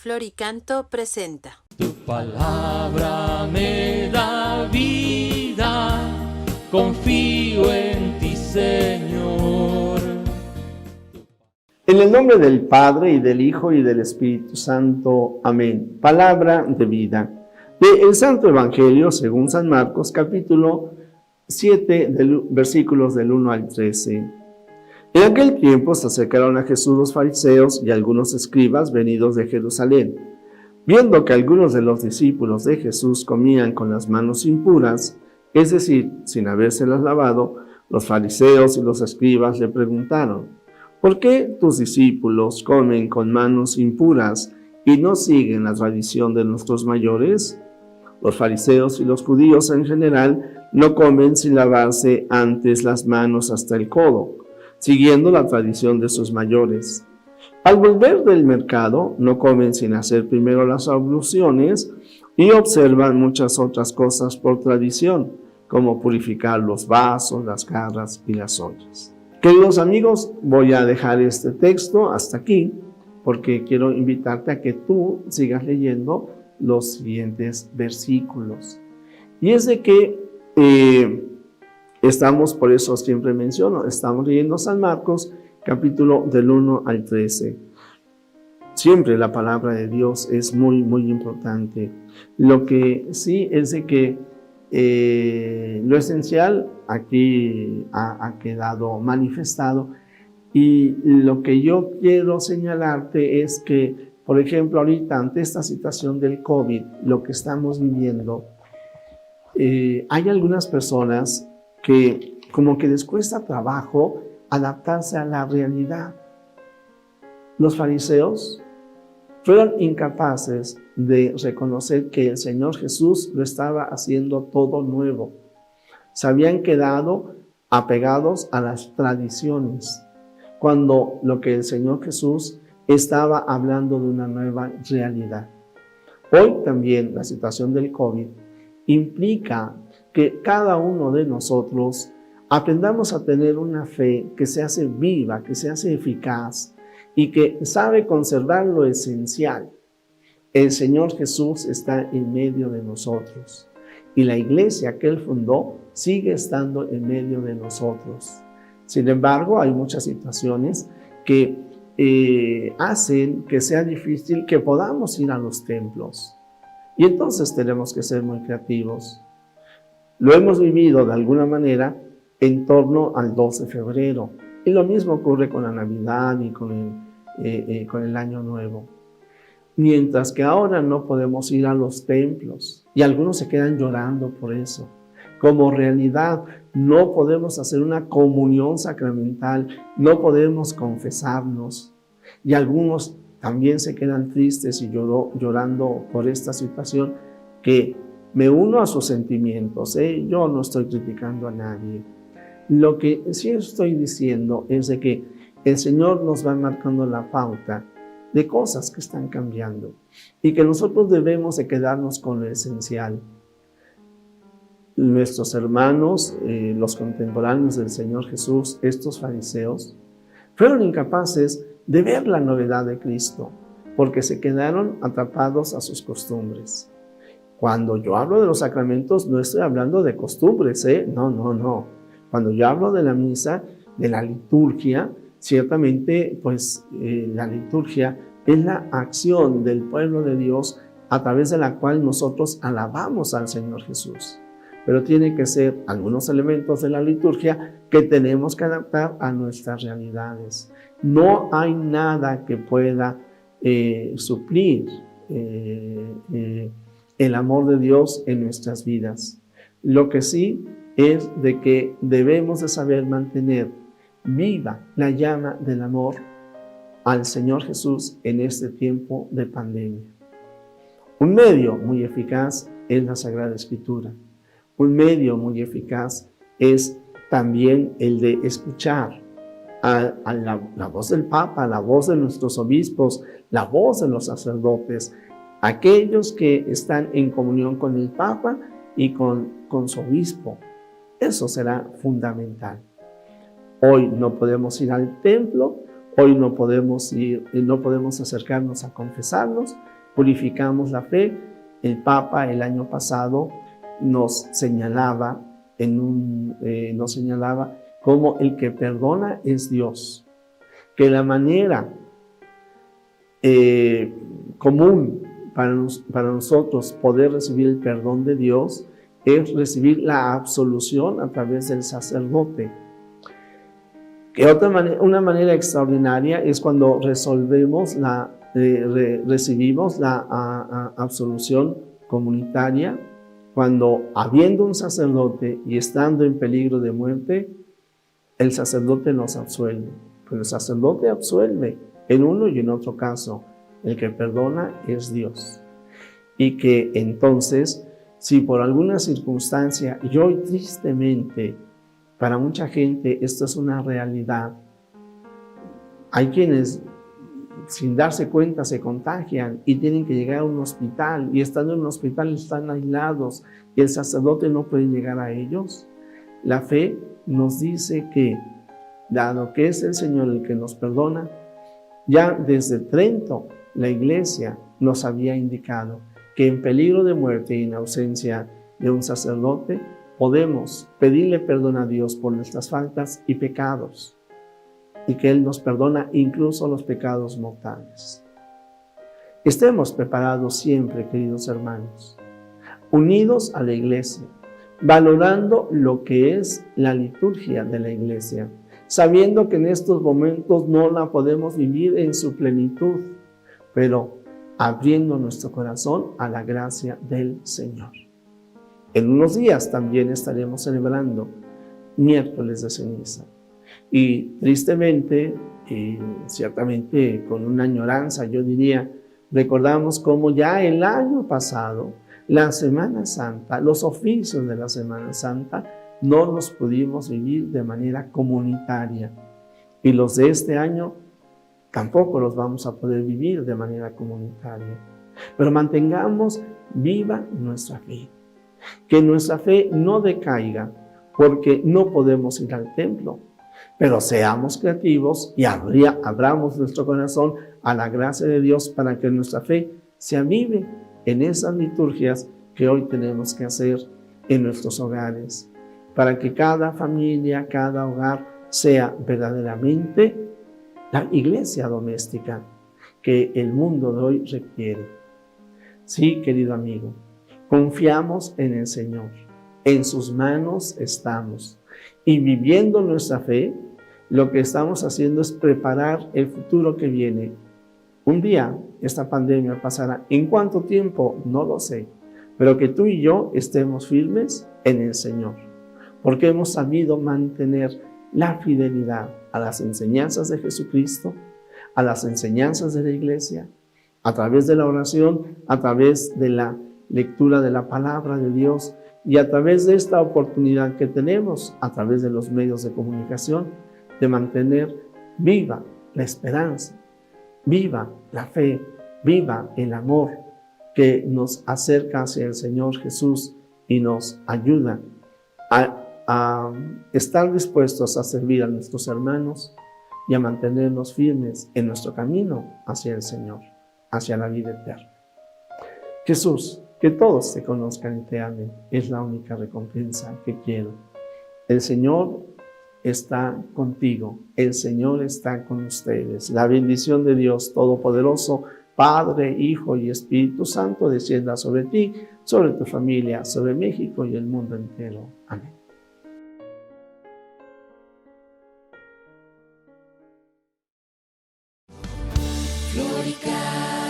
Floricanto presenta. Tu palabra me da vida, confío en ti, Señor. En el nombre del Padre, y del Hijo, y del Espíritu Santo. Amén. Palabra de vida. Del Santo Evangelio, según San Marcos, capítulo 7, versículos del 1 al 13. En aquel tiempo se acercaron a Jesús los fariseos y algunos escribas venidos de Jerusalén. Viendo que algunos de los discípulos de Jesús comían con las manos impuras, es decir, sin habérselas lavado, los fariseos y los escribas le preguntaron: ¿por qué tus discípulos comen con manos impuras y no siguen la tradición de nuestros mayores? Los fariseos y los judíos en general no comen sin lavarse antes las manos hasta el codo, siguiendo la tradición de sus mayores. Al volver del mercado, no comen sin hacer primero las abluciones y observan muchas otras cosas por tradición, como purificar los vasos, las jarras y las ollas. Queridos amigos, voy a dejar este texto hasta aquí, porque quiero invitarte a que tú sigas leyendo los siguientes versículos. Y es de que estamos, por eso siempre menciono, estamos leyendo San Marcos, capítulo del 1 al 13. Siempre la palabra de Dios es muy, muy importante. Lo que sí es de que lo esencial aquí ha quedado manifestado, y lo que yo quiero señalarte es que, por ejemplo, ahorita ante esta situación del COVID, lo que estamos viviendo, hay algunas personas que como que les cuesta trabajo adaptarse a la realidad. Los fariseos fueron incapaces de reconocer que el Señor Jesús lo estaba haciendo todo nuevo. Se habían quedado apegados a las tradiciones, cuando lo que el Señor Jesús estaba hablando de una nueva realidad. Hoy también la situación del COVID implica que cada uno de nosotros aprendamos a tener una fe que se hace viva, que se hace eficaz y que sabe conservar lo esencial. El Señor Jesús está en medio de nosotros y la iglesia que Él fundó sigue estando en medio de nosotros. Sin embargo, hay muchas situaciones que hacen que sea difícil que podamos ir a los templos. Y entonces tenemos que ser muy creativos. Lo hemos vivido de alguna manera en torno al 12 de febrero. Y lo mismo ocurre con la Navidad y con el Año Nuevo. Mientras que ahora no podemos ir a los templos. Y algunos se quedan llorando por eso. Como realidad, no podemos hacer una comunión sacramental. No podemos confesarnos. Y algunos también se quedan tristes y llorando por esta situación, que me uno a sus sentimientos. Yo no estoy criticando a nadie. Lo que sí estoy diciendo es de que el Señor nos va marcando la pauta de cosas que están cambiando y que nosotros debemos de quedarnos con lo esencial. Nuestros hermanos, los contemporáneos del Señor Jesús, estos fariseos, fueron incapaces de ver la novedad de Cristo porque se quedaron atrapados a sus costumbres. Cuando yo hablo de los sacramentos, no estoy hablando de costumbres, No. Cuando yo hablo de la misa, de la liturgia, ciertamente, la liturgia es la acción del pueblo de Dios a través de la cual nosotros alabamos al Señor Jesús. Pero tiene que ser algunos elementos de la liturgia que tenemos que adaptar a nuestras realidades. No hay nada que pueda suplir el amor de Dios en nuestras vidas. Lo que sí es de que debemos de saber mantener viva la llama del amor al Señor Jesús en este tiempo de pandemia. Un medio muy eficaz es la Sagrada Escritura. Un medio muy eficaz es también el de escuchar a la voz del Papa, la voz de nuestros obispos, la voz de los sacerdotes, aquellos que están en comunión con el Papa y con su obispo. Eso será fundamental. Hoy no podemos ir al templo, Hoy no podemos acercarnos a confesarnos, purificamos la fe. El Papa el año pasado nos señalaba como el que perdona es Dios, que la manera común para nosotros poder recibir el perdón de Dios es recibir la absolución a través del sacerdote. Que una manera extraordinaria es cuando recibimos la absolución comunitaria, cuando habiendo un sacerdote y estando en peligro de muerte, el sacerdote nos absuelve. Pero el sacerdote absuelve en uno y en otro caso. El que perdona es Dios. Y que entonces, si por alguna circunstancia, y hoy tristemente, para mucha gente esto es una realidad, hay quienes sin darse cuenta se contagian y tienen que llegar a un hospital, y estando en un hospital están aislados y el sacerdote no puede llegar a ellos. La fe nos dice que, dado que es el Señor el que nos perdona, ya desde Trento la Iglesia nos había indicado que en peligro de muerte y en ausencia de un sacerdote podemos pedirle perdón a Dios por nuestras faltas y pecados, y que Él nos perdona incluso los pecados mortales. Estemos preparados siempre, queridos hermanos, unidos a la Iglesia, valorando lo que es la liturgia de la Iglesia, sabiendo que en estos momentos no la podemos vivir en su plenitud, pero abriendo nuestro corazón a la gracia del Señor. En unos días también estaremos celebrando miércoles de ceniza. Y tristemente, ciertamente con una añoranza, yo diría, recordamos cómo ya el año pasado, la Semana Santa, los oficios de la Semana Santa, no los pudimos vivir de manera comunitaria. Y los de este año tampoco los vamos a poder vivir de manera comunitaria. Pero mantengamos viva nuestra fe. Que nuestra fe no decaiga, porque no podemos ir al templo. Pero seamos creativos y abramos nuestro corazón a la gracia de Dios para que nuestra fe se avive en esas liturgias que hoy tenemos que hacer en nuestros hogares, para que cada familia, cada hogar sea verdaderamente la iglesia doméstica que el mundo de hoy requiere. Sí, querido amigo, confiamos en el Señor, en sus manos estamos. Y viviendo nuestra fe, lo que estamos haciendo es preparar el futuro que viene. Un día esta pandemia pasará. ¿En cuánto tiempo? No lo sé. Pero que tú y yo estemos firmes en el Señor, porque hemos sabido mantener la fidelidad a las enseñanzas de Jesucristo, a las enseñanzas de la Iglesia, a través de la oración, a través de la lectura de la palabra de Dios y a través de esta oportunidad que tenemos, a través de los medios de comunicación, de mantener viva la esperanza, viva la fe, viva el amor que nos acerca hacia el Señor Jesús y nos ayuda a estar dispuestos a servir a nuestros hermanos y a mantenernos firmes en nuestro camino hacia el Señor, hacia la vida eterna. Jesús, que todos te conozcan y te amen, es la única recompensa que quiero. El Señor está contigo, el Señor está con ustedes. La bendición de Dios Todopoderoso, Padre, Hijo y Espíritu Santo, descienda sobre ti, sobre tu familia, sobre México y el mundo entero. Amén. Glorica.